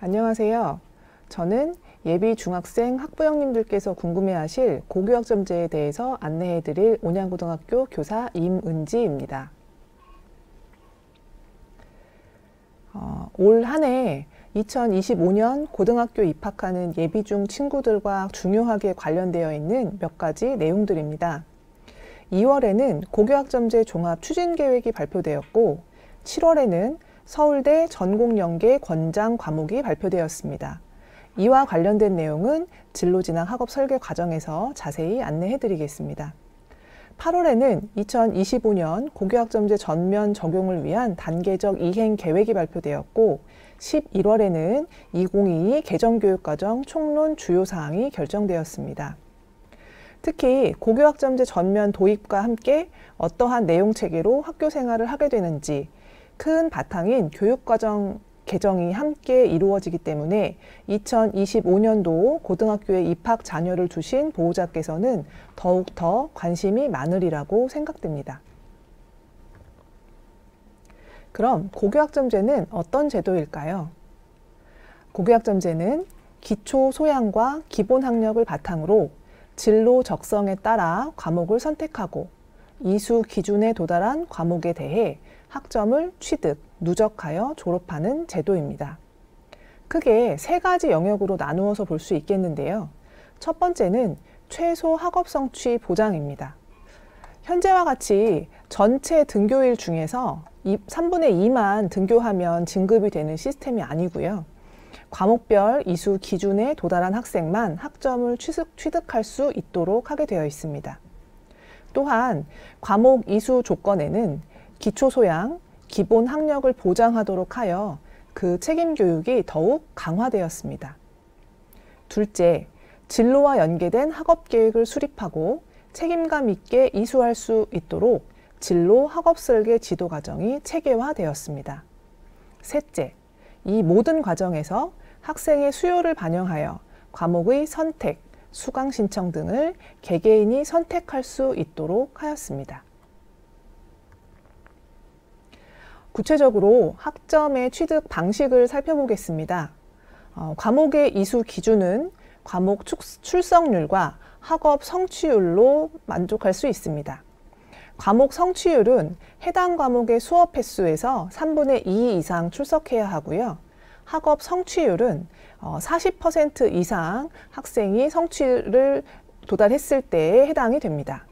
안녕하세요. 저는 예비 중학생 학부형님들께서 궁금해하실 고교학점제에 대해서 안내해드릴 온양고등학교 교사 임은지입니다. 올 한 해 2025년 고등학교 입학하는 예비중 친구들과 중요하게 관련되어 있는 몇 가지 내용들입니다. 2월에는 고교학점제 종합 추진계획이 발표되었고 7월에는 서울대 전공연계 권장 과목이 발표되었습니다. 이와 관련된 내용은 진로진학 학업 설계 과정에서 자세히 안내해 드리겠습니다. 8월에는 2025년 고교학점제 전면 적용을 위한 단계적 이행 계획이 발표되었고 11월에는 2022 개정교육과정 총론 주요 사항이 결정되었습니다. 특히 고교학점제 전면 도입과 함께 어떠한 내용 체계로 학교 생활을 하게 되는지 큰 바탕인 교육과정 개정이 함께 이루어지기 때문에 2025년도 고등학교에 입학 자녀를 두신 보호자께서는 더욱더 관심이 많으리라고 생각됩니다. 그럼 고교학점제는 어떤 제도일까요? 고교학점제는 기초 소양과 기본 학력을 바탕으로 진로 적성에 따라 과목을 선택하고 이수 기준에 도달한 과목에 대해 학점을 취득, 누적하여 졸업하는 제도입니다. 크게 세 가지 영역으로 나누어서 볼 수 있겠는데요. 첫 번째는 최소 학업 성취 보장입니다. 현재와 같이 전체 등교일 중에서 3분의 2만 등교하면 진급이 되는 시스템이 아니고요. 과목별 이수 기준에 도달한 학생만 학점을 취득할 수 있도록 하게 되어 있습니다. 또한 과목 이수 조건에는 기초 소양, 기본 학력을 보장하도록 하여 그 책임 교육이 더욱 강화되었습니다. 둘째, 진로와 연계된 학업 계획을 수립하고 책임감 있게 이수할 수 있도록 진로 학업 설계 지도 과정이 체계화되었습니다. 셋째, 이 모든 과정에서 학생의 수요를 반영하여 과목의 선택, 수강 신청 등을 개개인이 선택할 수 있도록 하였습니다. 구체적으로 학점의 취득 방식을 살펴보겠습니다. 과목의 이수 기준은 과목 출석률과 학업 성취율로 만족할 수 있습니다. 과목 성취율은 해당 과목의 수업 횟수에서 3분의 2 이상 출석해야 하고요. 학업 성취율은 40% 이상 학생이 성취를 도달했을 때에 해당이 됩니다.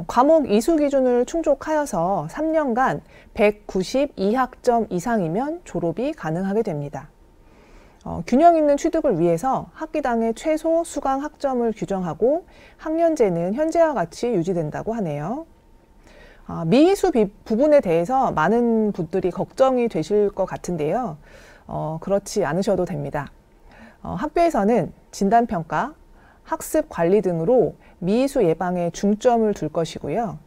과목 이수 기준을 충족하여서 3년간 192학점 이상이면 졸업이 가능하게 됩니다. 균형 있는 취득을 위해서 학기당의 최소 수강 학점을 규정하고 학년제는 현재와 같이 유지된다고 하네요. 미이수 부분에 대해서 많은 분들이 걱정이 되실 것 같은데요. 그렇지 않으셔도 됩니다. 학교에서는 진단평가, 학습 관리 등으로 미이수 예방에 중점을 둘 것이고요.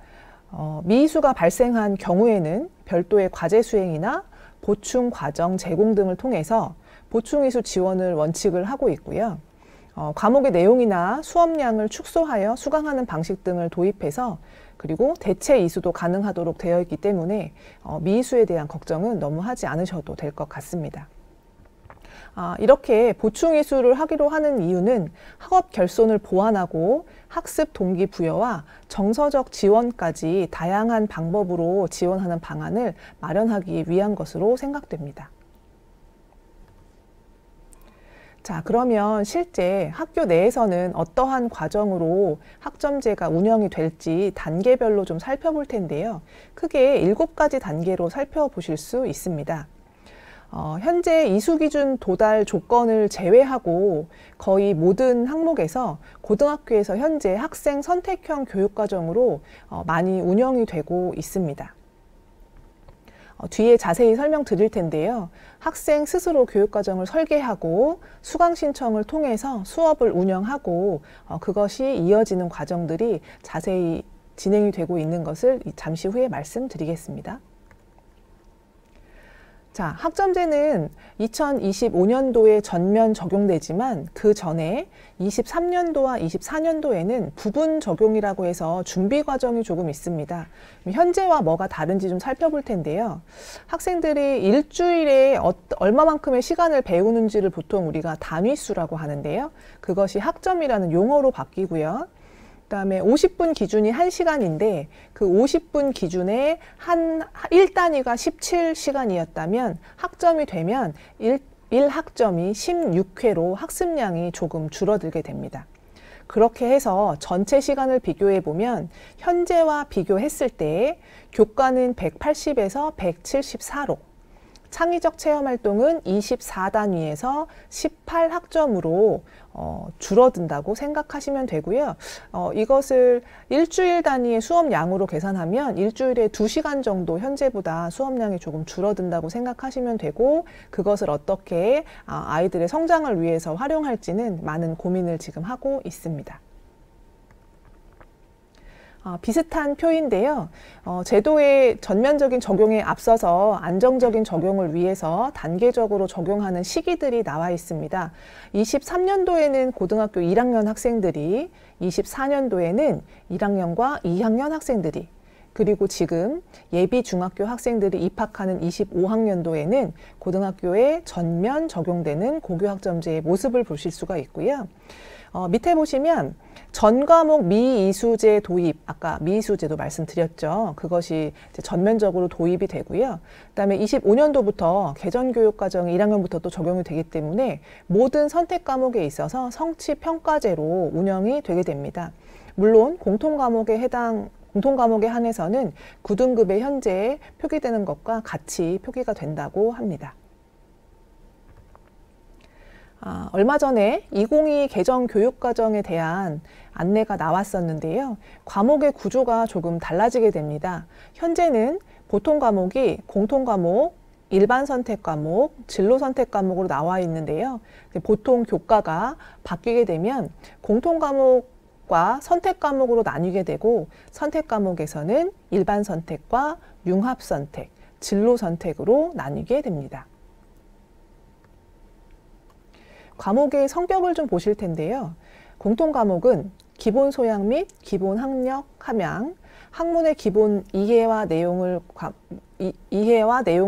미이수가 발생한 경우에는 별도의 과제 수행이나 보충 과정 제공 등을 통해서 보충이수 지원을 원칙을 하고 있고요. 과목의 내용이나 수업량을 축소하여 수강하는 방식 등을 도입해서 그리고 대체 이수도 가능하도록 되어 있기 때문에 미이수에 대한 걱정은 너무 하지 않으셔도 될 것 같습니다. 이렇게 보충 이수를 하기로 하는 이유는 학업 결손을 보완하고 학습 동기 부여와 정서적 지원까지 다양한 방법으로 지원하는 방안을 마련하기 위한 것으로 생각됩니다. 자, 그러면 실제 학교 내에서는 어떠한 과정으로 학점제가 운영이 될지 단계별로 좀 살펴볼 텐데요. 크게 7가지 단계로 살펴보실 수 있습니다. 현재 이수기준 도달 조건을 제외하고 거의 모든 항목에서 고등학교에서 현재 학생 선택형 교육과정으로 많이 운영이 되고 있습니다. 뒤에 자세히 설명드릴 텐데요. 학생 스스로 교육과정을 설계하고 수강 신청을 통해서 수업을 운영하고 그것이 이어지는 과정들이 자세히 진행이 되고 있는 것을 잠시 후에 말씀드리겠습니다. 자, 학점제는 2025년도에 전면 적용되지만 그 전에 23년도와 24년도에는 부분 적용이라고 해서 준비 과정이 조금 있습니다. 현재와 뭐가 다른지 좀 살펴볼 텐데요. 학생들이 일주일에 얼마만큼의 시간을 배우는지를 보통 우리가 단위수라고 하는데요. 그것이 학점이라는 용어로 바뀌고요. 그다음에 50분 기준이 1시간인데 그 50분 기준에 1단위가 17시간이었다면 학점이 되면 1학점이 16회로 학습량이 조금 줄어들게 됩니다. 그렇게 해서 전체 시간을 비교해 보면 현재와 비교했을 때 교과는 180에서 174로 창의적 체험활동은 24단위에서 18학점으로 줄어든다고 생각하시면 되고요. 이것을 일주일 단위의 수업량으로 계산하면 일주일에 2시간 정도 현재보다 수업량이 조금 줄어든다고 생각하시면 되고 그것을 어떻게 아이들의 성장을 위해서 활용할지는 많은 고민을 지금 하고 있습니다. 비슷한 표인데요. 제도의 전면적인 적용에 앞서서 안정적인 적용을 위해서 단계적으로 적용하는 시기들이 나와 있습니다. 23년도에는 고등학교 1학년 학생들이, 24년도에는 1학년과 2학년 학생들이, 그리고 지금 예비 중학교 학생들이 입학하는 25학년도에는 고등학교에 전면 적용되는 고교학점제의 모습을 보실 수가 있고요. 밑에 보시면 전 과목 미이수제 도입, 아까 미이수제도 말씀드렸죠. 그것이 이제 전면적으로 도입이 되고요. 그다음에 25년도부터 개전교육과정이 1학년부터 또 적용이 되기 때문에 모든 선택 과목에 있어서 성취평가제로 운영이 되게 됩니다. 물론 공통과목에 한해서는 9등급에 현재 표기되는 것과 같이 표기가 된다고 합니다. 얼마 전에 2022 개정 교육과정에 대한 안내가 나왔었는데요. 과목의 구조가 조금 달라지게 됩니다. 현재는 보통 과목이 공통과목, 일반 선택 과목, 진로 선택 과목으로 나와 있는데요. 보통 교과가 바뀌게 되면 공통 과목과 선택 과목으로 나뉘게 되고 선택 과목에서는 일반 선택과 융합 선택, 진로 선택으로 나뉘게 됩니다. 과목의 성격을 좀 보실 텐데요. 공통 과목은 기본 소양 및 기본 학력, 함양, 학문의 기본 이해와 내용을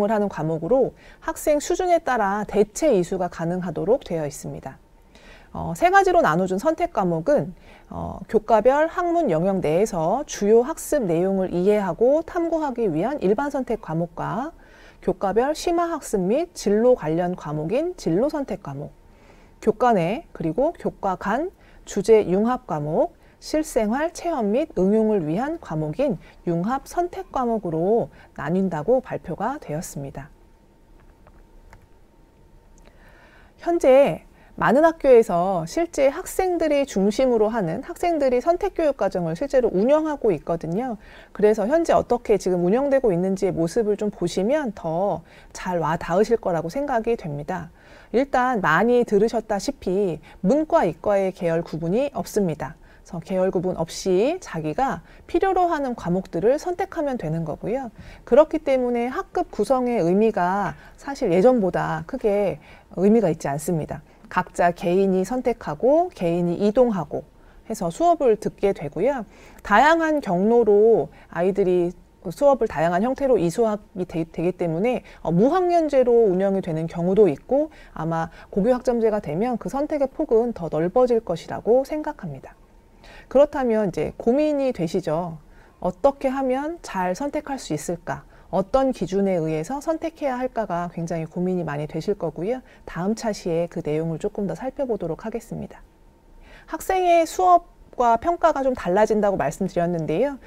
하는 과목으로 학생 수준에 따라 대체 이수가 가능하도록 되어 있습니다. 세 가지로 나눠준 선택 과목은 교과별 학문 영역 내에서 주요 학습 내용을 이해하고 탐구하기 위한 일반 선택 과목과 교과별 심화 학습 및 진로 관련 과목인 진로 선택 과목, 교과 내 그리고 교과 간 주제 융합 과목, 실생활 체험 및 응용을 위한 과목인 융합 선택 과목으로 나뉜다고 발표가 되었습니다. 현재 많은 학교에서 실제 학생들이 중심으로 하는 학생들이 선택교육 과정을 실제로 운영하고 있거든요. 그래서 현재 어떻게 지금 운영되고 있는지의 모습을 좀 보시면 더 잘 와 닿으실 거라고 생각이 됩니다. 일단 많이 들으셨다시피 문과, 이과의 계열 구분이 없습니다. 그래서 계열 구분 없이 자기가 필요로 하는 과목들을 선택하면 되는 거고요. 그렇기 때문에 학급 구성의 의미가 사실 예전보다 크게 의미가 있지 않습니다. 각자 개인이 선택하고 개인이 이동하고 해서 수업을 듣게 되고요. 다양한 경로로 아이들이 수업을 다양한 형태로 이수하기 되기 때문에 무학년제로 운영이 되는 경우도 있고 아마 고교학점제가 되면 그 선택의 폭은 더 넓어질 것이라고 생각합니다. 그렇다면 이제 고민이 되시죠. 어떻게 하면 잘 선택할 수 있을까? 어떤 기준에 의해서 선택해야 할까가 굉장히 고민이 많이 되실 거고요. 다음 차시에 그 내용을 조금 더 살펴보도록 하겠습니다. 학생의 수업과 평가가 좀 달라진다고 말씀드렸는데요.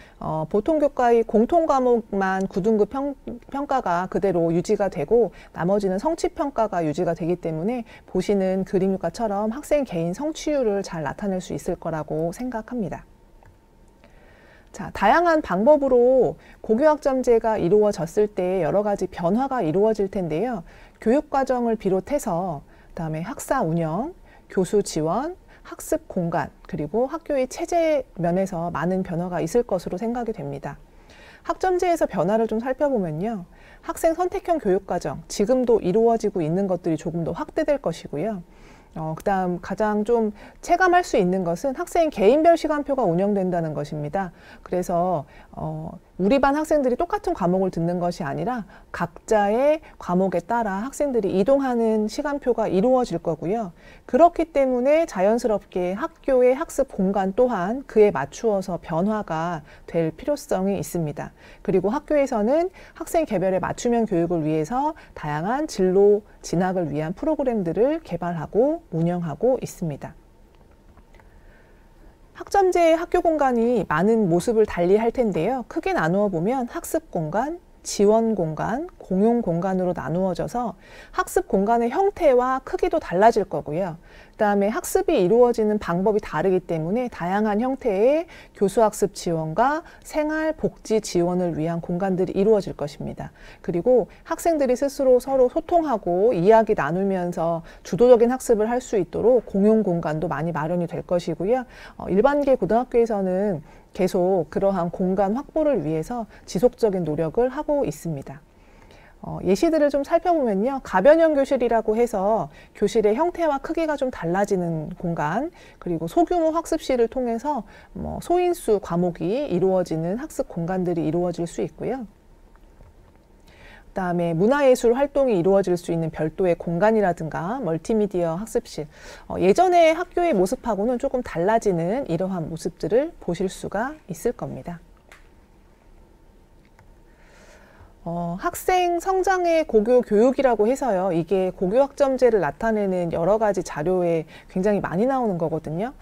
보통 교과의 공통 과목만 9등급 평가가 그대로 유지가 되고 나머지는 성취평가가 유지가 되기 때문에 보시는 그림과처럼 학생 개인 성취율을 잘 나타낼 수 있을 거라고 생각합니다. 자, 다양한 방법으로 고교학점제가 이루어졌을 때 여러 가지 변화가 이루어질 텐데요. 교육과정을 비롯해서 그다음에 학사 운영, 교수 지원, 학습 공간, 그리고 학교의 체제 면에서 많은 변화가 있을 것으로 생각이 됩니다. 학점제에서 변화를 좀 살펴보면요. 학생 선택형 교육과정, 지금도 이루어지고 있는 것들이 조금 더 확대될 것이고요. 그다음 가장 좀 체감할 수 있는 것은 학생 개인별 시간표가 운영된다는 것입니다. 그래서 우리 반 학생들이 똑같은 과목을 듣는 것이 아니라 각자의 과목에 따라 학생들이 이동하는 시간표가 이루어질 거고요. 그렇기 때문에 자연스럽게 학교의 학습 공간 또한 그에 맞추어서 변화가 될 필요성이 있습니다. 그리고 학교에서는 학생 개별의 맞춤형 교육을 위해서 다양한 진로 진학을 위한 프로그램들을 개발하고 운영하고 있습니다. 학점제의 학교 공간이 많은 모습을 달리할 텐데요. 크게 나누어 보면 학습 공간, 지원 공간, 공용 공간으로 나누어져서 학습 공간의 형태와 크기도 달라질 거고요. 그다음에 학습이 이루어지는 방법이 다르기 때문에 다양한 형태의 교수학습 지원과 생활 복지 지원을 위한 공간들이 이루어질 것입니다. 그리고 학생들이 스스로 서로 소통하고 이야기 나누면서 주도적인 학습을 할 수 있도록 공용 공간도 많이 마련이 될 것이고요. 일반계 고등학교에서는 계속 그러한 공간 확보를 위해서 지속적인 노력을 하고 있습니다. 예시들을 좀 살펴보면요. 가변형 교실이라고 해서 교실의 형태와 크기가 좀 달라지는 공간, 그리고 소규모 학습실을 통해서 소인수 과목이 이루어지는 학습 공간들이 이루어질 수 있고요. 그다음에 문화예술 활동이 이루어질 수 있는 별도의 공간이라든가 멀티미디어 학습실, 예전의 학교의 모습하고는 조금 달라지는 이러한 모습들을 보실 수가 있을 겁니다. 학생 성장의 고교 교육이라고 해서요. 이게 고교 학점제를 나타내는 여러 가지 자료에 굉장히 많이 나오는 거거든요.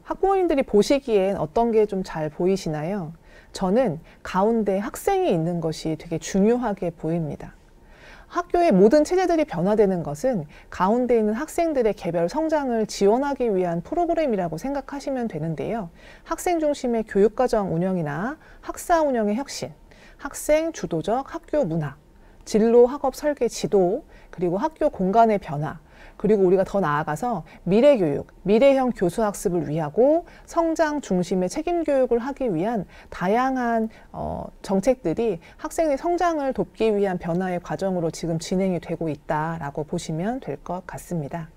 학부모님들이 보시기엔 어떤 게 좀 잘 보이시나요? 저는 가운데 학생이 있는 것이 되게 중요하게 보입니다. 학교의 모든 체제들이 변화되는 것은 가운데 있는 학생들의 개별 성장을 지원하기 위한 프로그램이라고 생각하시면 되는데요. 학생 중심의 교육과정 운영이나 학사 운영의 혁신, 학생 주도적 학교 문화, 진로 학업 설계 지도, 그리고 학교 공간의 변화, 그리고 우리가 더 나아가서 미래교육, 미래형 교수학습을 위하고 성장 중심의 책임교육을 하기 위한 다양한 정책들이 학생의 성장을 돕기 위한 변화의 과정으로 지금 진행이 되고 있다라고 보시면 될 것 같습니다.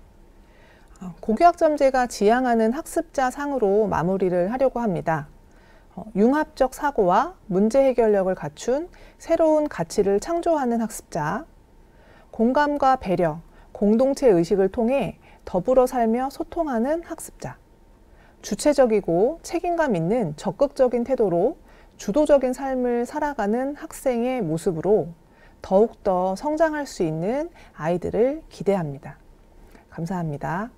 고교학점제가 지향하는 학습자 상으로 마무리를 하려고 합니다. 융합적 사고와 문제 해결력을 갖춘 새로운 가치를 창조하는 학습자, 공감과 배려, 공동체 의식을 통해 더불어 살며 소통하는 학습자, 주체적이고 책임감 있는 적극적인 태도로 주도적인 삶을 살아가는 학생의 모습으로 더욱더 성장할 수 있는 아이들을 기대합니다. 감사합니다.